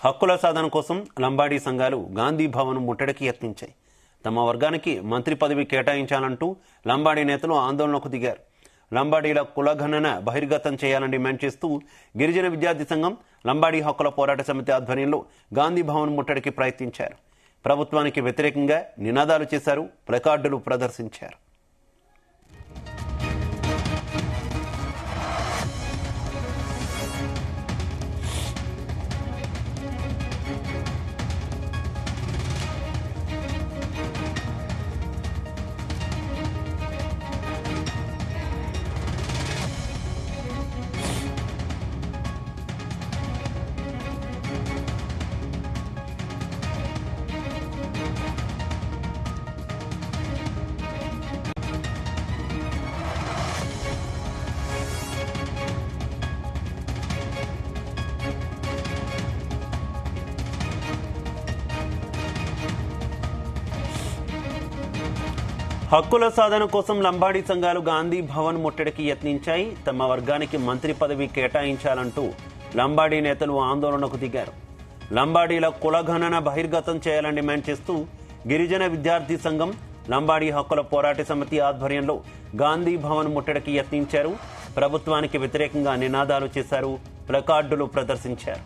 హక్కుల సాధన కోసం లంబాడీ సంఘాలు గాంధీ భవన్ ముట్టడికి యత్నించాయి. తమ వర్గానికి మంత్రి పదవి కేటాయించాలంటూ లంబాడీ నేతలు ఆందోళనకు దిగారు. లంబాడీల కులగణన బహిర్గతం చేయాలని డిమాండ్ చేస్తూ గిరిజన విద్యార్థి సంఘం, లంబాడీ హక్కుల పోరాట సమితి ఆధ్వర్యంలో గాంధీ భవన్ ముట్టడికి ప్రయత్నించారు. ప్రభుత్వానికి వ్యతిరేకంగా నినాదాలు చేశారు, ప్లకార్డులు ప్రదర్శించారు. హక్కుల సాధన కోసం లంబాడీ సంఘాలు గాంధీ భవన్ ముట్టడికి యత్నించాయి. తమ వర్గానికి మంత్రి పదవి కేటాయించాలంటూ లంబాడీ నేతలు ఆందోళనకు దిగారు. లంబాడీల కులగణన బహిర్గతం చేయాలని డిమాండ్ చేస్తూ గిరిజన విద్యార్థి సంఘం, లంబాడీ హక్కుల పోరాట సమితి ఆధ్వర్యంలో గాంధీ భవన్ ముట్టడికి యత్నించారు. ప్రభుత్వానికి వ్యతిరేకంగా నినాదాలు చేశారు, ప్లకార్డులు ప్రదర్శించారు.